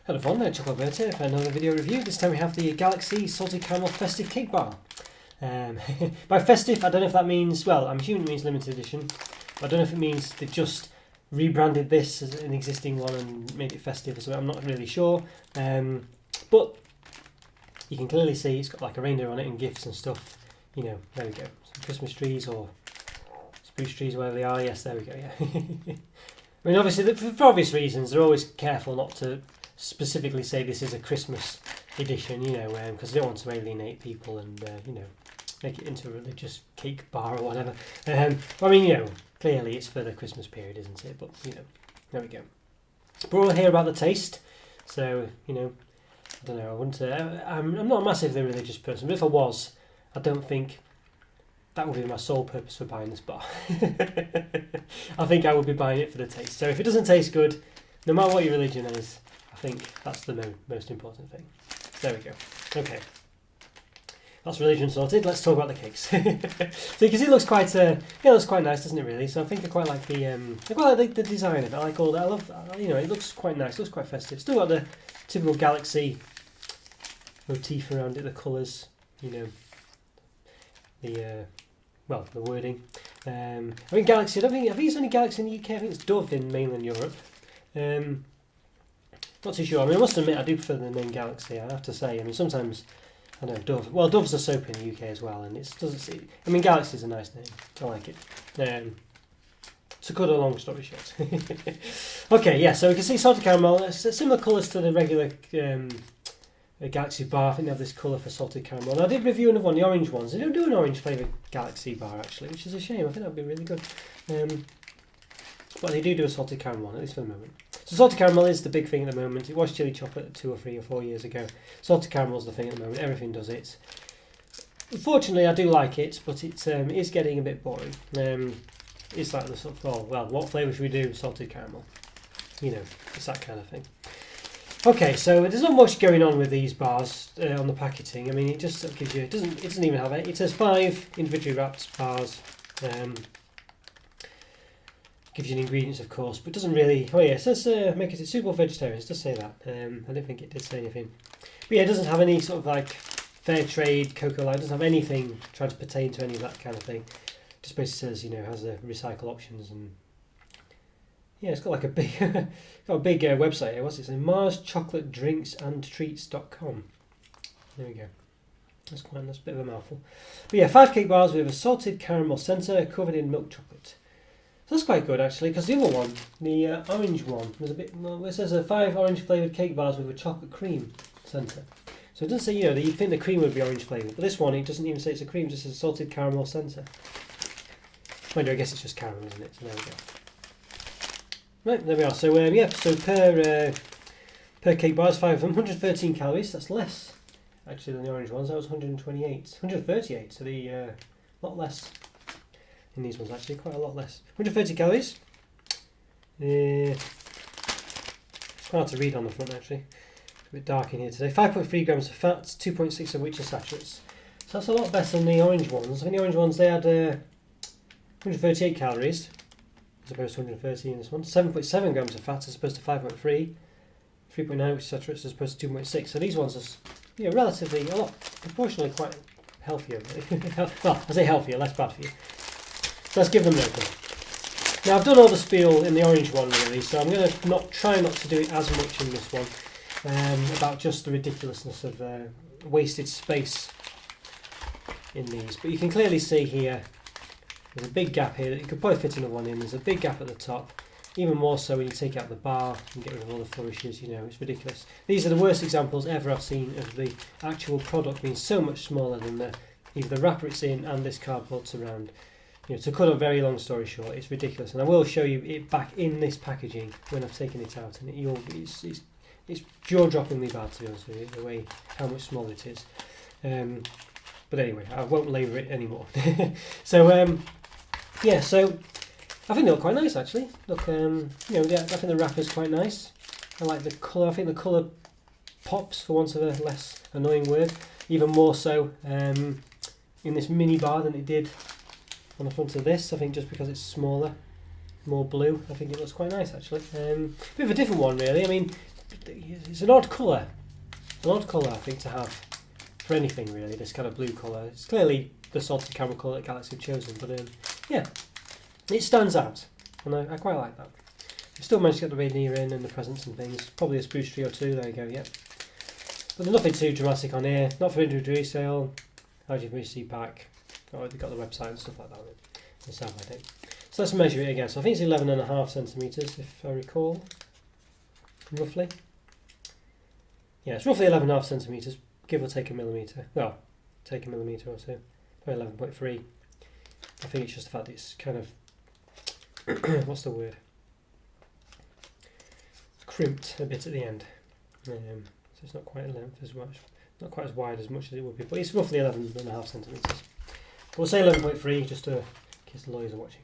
Hello everyone, Roberto for another video review. This time we have the Galaxy Salted Caramel Festive Cake Bar. By festive, I don't know if that means, well, I'm assuming it means limited edition, but I don't know if it means they've just rebranded this as an existing one and made it festive or something. I'm not really sure. But you can clearly see it's got like a reindeer on it and gifts and stuff. You know, there we go. Some Christmas trees or spruce trees, wherever they are. Yes, there we go, yeah. I mean, obviously, for obvious reasons, they're always careful not to specifically say this is a Christmas edition, you know, because they don't want to alienate people and, you know, make it into a religious cake bar or whatever. I mean, you know, clearly it's for the Christmas period, isn't it? But, you know, there we go. But we'll hear about the taste. So, you know, I don't know, I wouldn't, I'm not a massively religious person, but if I was, I don't think that would be my sole purpose for buying this bar. I think I would be buying it for the taste. So if it doesn't taste good, no matter what your religion is, I think that's the most important thing. There we go. Okay. That's religion sorted. Let's talk about the cakes. So you can see it looks quite, it looks quite nice, doesn't it? Really. So I think I quite like the design of it. I like all that. I love, you know, it looks quite nice. It looks quite festive. Still got the typical Galaxy motif around it. The colours, you know, the wording. I mean, Galaxy. I think it's only Galaxy in the UK. I think it's Dove in mainland Europe. Not too sure. I mean, I must admit, I do prefer the name Galaxy. I have to say. I mean, sometimes I know Dove. Well, Dove's a soap in the UK as well, and it doesn't. I mean, Galaxy's a nice name. I like it. To cut a long story short. Okay, yeah. So we can see salted caramel. It's similar colours to the regular Galaxy bar. I think they have this colour for salted caramel. And I did review another one, the orange ones. They don't do an orange flavoured Galaxy bar actually, which is a shame. I think that'd be really good. But they do a salted caramel one, at least for the moment. So salted caramel is the big thing at the moment. It was chili chocolate 2 or 3 or 4 years ago. Salted caramel is the thing at the moment. Everything does it. Unfortunately, I do like it, but it is getting a bit boring. It's like the sort of, oh, well, what flavour should we do? Salted caramel. You know, it's that kind of thing. Okay, so there's not much going on with these bars on the packaging. I mean, it just gives you, it doesn't even have it. It says 5 individually wrapped bars. Gives you the ingredients, of course, but doesn't really. Oh yeah, it says make it suitable for vegetarians. It does say that. I don't think it did say anything. But yeah, it doesn't have any sort of like fair trade cocoa light. It doesn't have anything trying to pertain to any of that kind of thing. Just basically says, you know, has the recycle options and yeah, it's got like a big website here. What's it saying? Mars Chocolate Drinks and Treats.com. There we go. That's a bit of a mouthful. But yeah, 5 cake bars with a salted caramel centre covered in milk chocolate. So that's quite good actually, because the other one, the orange one, was a bit. Well, it says 5 orange flavoured cake bars with a chocolate cream centre. So it doesn't say, you know, that you'd think the cream would be orange flavoured, but this one it doesn't even say it's a cream, it just says salted caramel centre. Mind you, I guess it's just caramel, isn't it? So there we go. Right, there we are. So yeah, so per cake bar is 5 of them, 113 calories. That's less actually than the orange ones. That was 138, so the lot less. In these ones actually, quite a lot less. 130 calories. It's quite hard to read on the front actually. It's a bit dark in here today. 5.3 grams of fats, 2.6 of which are saturates. So that's a lot better than the orange ones. I think the orange ones, they had 138 calories as opposed to 130 in this one. 7.7 grams of fats as opposed to 5.3. 3.9 which is saturates as opposed to 2.6. So these ones are, you know, relatively, a lot, proportionally quite healthier. Well, I say healthier, less bad for you. So let's give them their go. Now I've done all the spiel in the orange one really, so I'm going to try not to do it as much in this one, about just the ridiculousness of wasted space in these. But you can clearly see here, there's a big gap here that you could probably fit another one in. There's a big gap at the top, even more so when you take out the bar and get rid of all the flourishes, you know, it's ridiculous. These are the worst examples ever I've seen of the actual product being so much smaller than either the wrapper it's in and this cardboard surround. You know, to cut a very long story short, it's ridiculous, and I will show you it back in this packaging when I've taken it out, and it's jaw-droppingly bad to be honest with you, the way how much smaller it is. But anyway, I won't labour it anymore. So yeah, so I think they look quite nice actually. Look, you know, I think the wrapper's quite nice. I like the colour. I think the colour pops, for want of a less annoying word, even more so in this mini bar than it did on the front of this. I think just because it's smaller, more blue, I think it looks quite nice actually. Bit of a different one really. I mean, it's an odd colour. An odd colour, I think, to have for anything really. This kind of blue colour. It's clearly the salted caramel colour that Galaxy have chosen, but yeah, it stands out, and I quite like that. I've still managed to get the reindeer in and the presents and things. Probably a spruce tree or two. There you go. Yep. But there's nothing too dramatic on here. Not for individual resale. RGBC pack. Oh, they've got the website and stuff like that. Myself, I think. So let's measure it again. So I think it's 11.5 centimetres, if I recall, roughly. Yeah, it's roughly 11.5 centimetres, give or take a millimetre. Well, take a millimetre or two. Probably 11.3. I think it's just the fact that it's kind of what's the word? Crimped a bit at the end. So it's not quite length as much, not quite as wide as much as it would be, but it's roughly 11.5 centimetres. We'll say 11.3 just to, in case the lawyers are watching.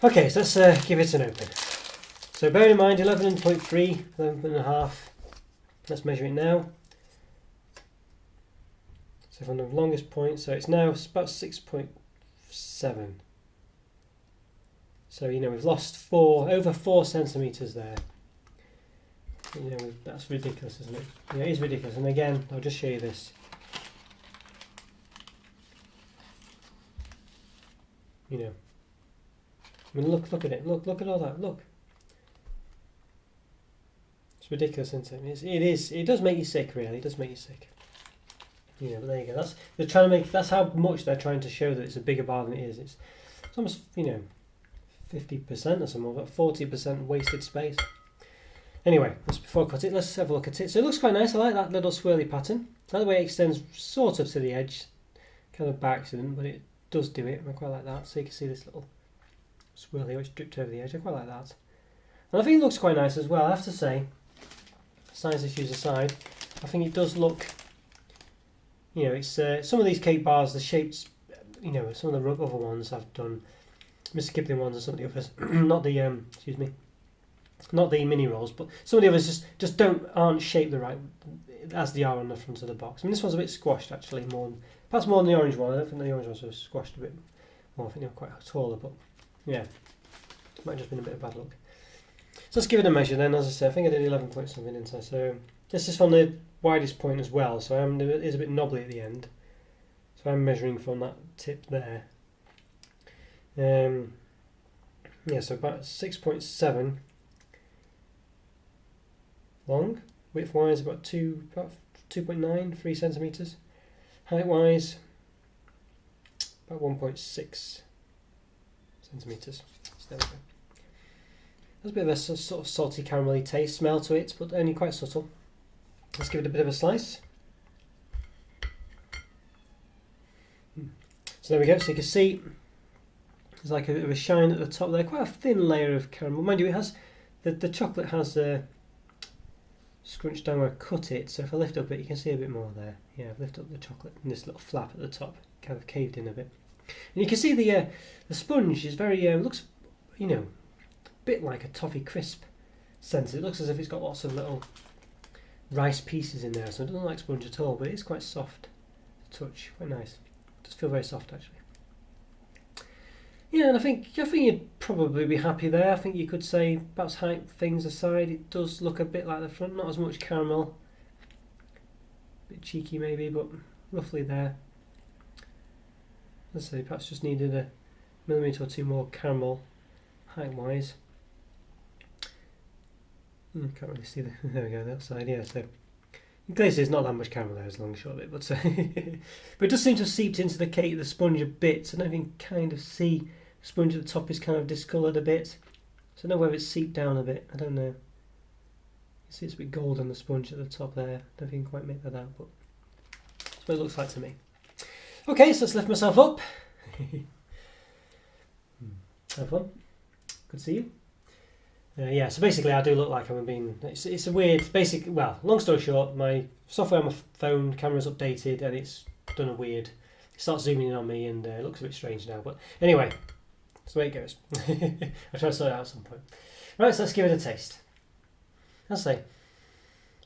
Okay, so let's give it an open. So bear in mind 11.3, 11.5. Let's measure it now. So from the longest point, so it's now about 6.7. So you know we've lost over 4 centimetres there. You know that's ridiculous, isn't it? Yeah, it is ridiculous. And again, I'll just show you this. You know, I mean, look at it. Look at all that. Look, it's ridiculous, isn't it? It does make you sick, really. It does make you sick. You know, but there you go. They're trying to make. That's how much they're trying to show that it's a bigger bar than it is. It's almost 50% or something, about 40% wasted space. Anyway, before I cut it, let's have a look at it. So it looks quite nice. I like that little swirly pattern. I like the way it extends sort of to the edge, kind of by accident, but it does do it. I quite like that. So you can see this little swirly which dripped over the edge. I quite like that. And I think it looks quite nice as well. I have to say, size issues aside, I think it does look. It's some of these cake bars, the shapes. Some of the other ones I've done, Mr. Kipling ones and some of the others. Not the not the mini rolls, but some of the others just aren't shaped the right as they are on the front of the box. I mean, this one's a bit squashed actually, perhaps more than the orange one. I don't think the orange ones were squashed a bit more. I think they were quite taller, but yeah, it might have just been a bit of bad luck. So let's give it a measure then. As I said, I think I did 11 point something inside. So this is from the widest point as well. So it is a bit knobbly at the end. So I'm measuring from that tip there. Yeah, so about 6.7 long. Width wise about 2.9, 3 centimeters. Height wise about 1.6 centimeters. So there we go. There's a bit of a sort of salty caramelly taste, smell to it, but only quite subtle. Let's give it a bit of a slice. So there we go. So you can see there's like a bit of a shine at the top there. Quite a thin layer of caramel. Mind you, it has the chocolate has scrunched down where I cut it. So if I lift up it, you can see a bit more there. Yeah, I've lifted up the chocolate and this little flap at the top kind of caved in a bit. And you can see the sponge is very looks, a bit like a toffee crisp sense. It looks as if it's got lots of little rice pieces in there, so it doesn't look like sponge at all, but it's quite soft to touch, quite nice. It does feel very soft actually. Yeah, and I think you'd probably be happy there. I think you could say, perhaps height things aside, it does look a bit like the front, not as much caramel, a bit cheeky maybe, but roughly there. Let's say perhaps just needed a millimetre or two more caramel height wise. Can't really see there we go, the outside, yeah, so in case there's not that much caramel there, as long as short of it, but but it does seem to have seeped into the cake, the sponge a bit, so I don't even kind of see the sponge at the top is kind of discoloured a bit, so I don't know whether it's seeped down a bit, I don't know. You see it's a bit gold on the sponge at the top there, I don't think you can quite make that out, but that's what it looks like to me. Okay, so let's lift myself up. Have fun. Good to see you. Yeah, so basically I do look like I'm being, it's a weird, long story short, my software on my phone camera's updated and it's done a weird, it starts zooming in on me and it looks a bit strange now, but anyway, that's the way it goes. I'll try to sort it out at some point. Right, so let's give it a taste. As I say,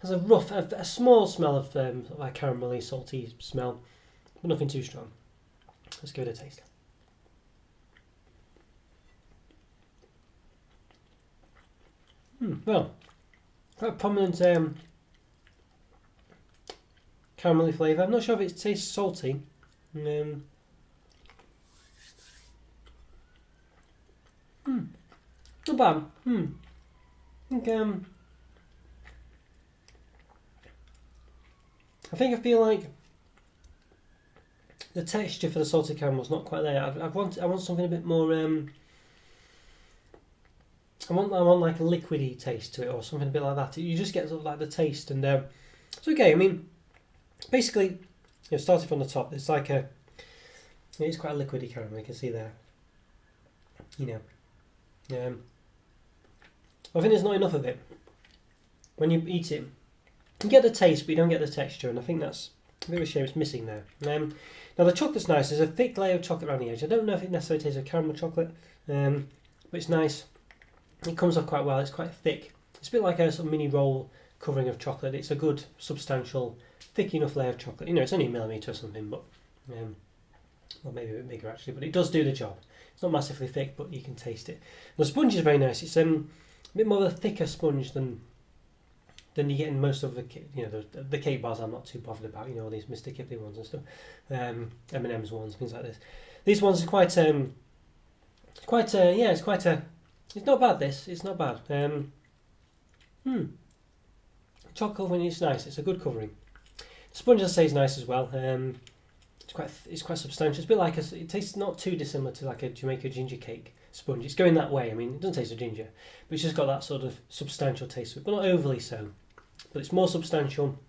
has a small smell of sort of like caramelly, salty smell, but nothing too strong. Let's give it a taste. Well, quite a prominent caramelly flavour. I'm not sure if it tastes salty. Not bad. I feel like the texture for the salted caramel's not quite there. I want something a bit more. I want like a liquidy taste to it, or something a bit like that. You just get sort of like the taste, and it's okay. I mean, basically, starting from the top, it's like it's quite a liquidy caramel. You can see there. I think there's not enough of it. When you eat it, you get the taste, but you don't get the texture, and I think that's a bit of a shame. It's missing there. Now the chocolate's nice. There's a thick layer of chocolate around the edge. I don't know if it necessarily tastes of caramel chocolate, but it's nice. It comes off quite well. It's quite thick. It's a bit like a sort of mini roll covering of chocolate. It's a good, substantial, thick enough layer of chocolate. It's only a millimetre or something, but well, maybe a bit bigger actually. But it does do the job. It's not massively thick, but you can taste it. The sponge is very nice. It's a bit more of a thicker sponge than you get in most of the cake bars. I'm not too bothered about. All these Mr. Kipling ones and stuff, M&M's ones, things like this. These ones are quite it's not bad. It's not bad. Chocolate covering is nice. It's a good covering. The sponge, I say, is nice as well. It's quite substantial. It's a bit like it tastes not too dissimilar to like a Jamaica ginger cake sponge. It's going that way. I mean, it doesn't taste of ginger, but it's just got that sort of substantial taste to it, but not overly so. But it's more substantial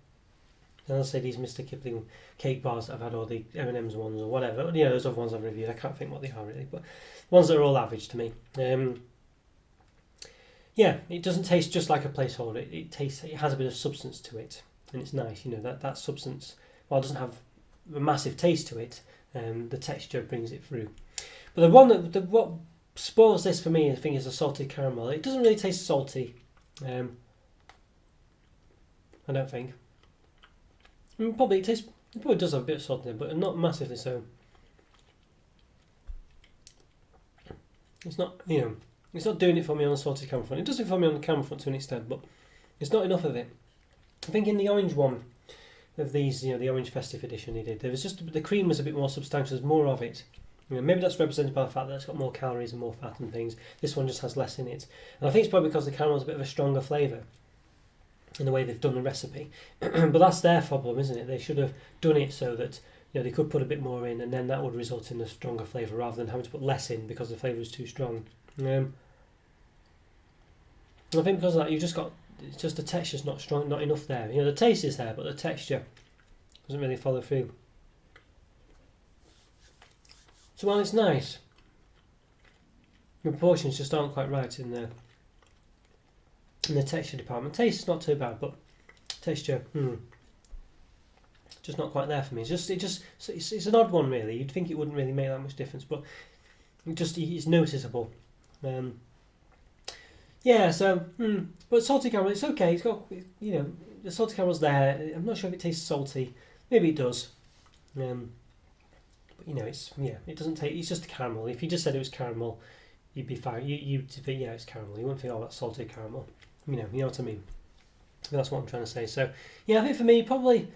than, let's say, these Mr. Kipling cake bars that I've had, or the M&M's ones or whatever. Those other ones I've reviewed. I can't think what they are really, but ones that are all average to me. It doesn't taste just like a placeholder. It has a bit of substance to it, and it's nice. That substance, while it doesn't have a massive taste to it, the texture brings it through. But what spoils this for me, I think, is the salted caramel. It doesn't really taste salty. I don't think. It probably does have a bit of salt in it, but not massively so. It's not, it's not doing it for me on the salted caramel front. It does it for me on the caramel front to an extent, but it's not enough of it. I think in the orange one of these, the orange festive edition they did, there was just the cream was a bit more substantial. There's more of it. Maybe that's represented by the fact that it's got more calories and more fat and things. This one just has less in it, and I think it's probably because the caramel's a bit of a stronger flavour in the way they've done the recipe. But that's their problem, isn't it? They should have done it so that they could put a bit more in, and then that would result in a stronger flavour rather than having to put less in because the flavour is too strong. And I think because of that, it's just the texture's not strong, not enough there. The taste is there, but the texture doesn't really follow through. So while it's nice, the proportions just aren't quite right in the texture department. Taste is not too bad, but texture, just not quite there for me. It's an odd one really. You'd think it wouldn't really make that much difference, but it's noticeable. But salted caramel, it's okay. It's got the salted caramel's there. I'm not sure if it tastes salty. Maybe it does. But it doesn't taste. It's just caramel. If you just said it was caramel, you'd be fine. You'd think it's caramel. You wouldn't think, that's salted caramel. You know what I mean. That's what I'm trying to say. So I think for me, probably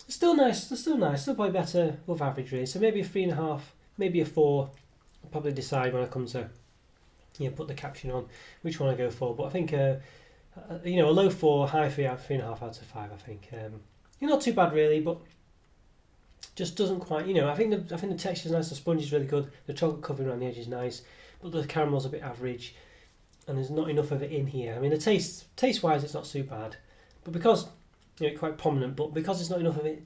it's still nice. Still probably better above average really. So maybe a 3.5, maybe a 4. I'll probably decide when I come to put the caption on which one I go for. But I think a low 4, high 3 out, 3.5 out of 5. I think not too bad really, but just doesn't quite. I think the texture is nice. The sponge is really good. The chocolate covering around the edge is nice, but the caramel's a bit average, and there's not enough of it in here. I mean, the taste wise, it's not too bad, but because it's quite prominent, but because there's not enough of it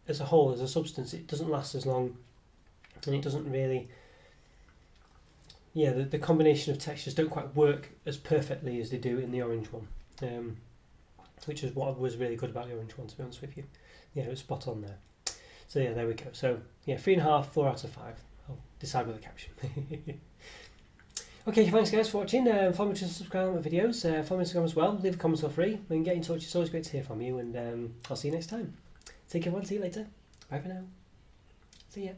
as a whole, as a substance, it doesn't last as long, and it doesn't really. The combination of textures don't quite work as perfectly as they do in the orange one, which is what was really good about the orange one, to be honest with you. It was spot on there. So there we go. So 3.5, 4 out of 5. I'll decide with the caption. Okay, thanks guys for watching. Follow me to subscribe to my videos. Follow me on Instagram as well. Leave a comment for free. We can get in touch. It's always great to hear from you, and I'll see you next time. Take care, everyone. See you later. Bye for now. See ya.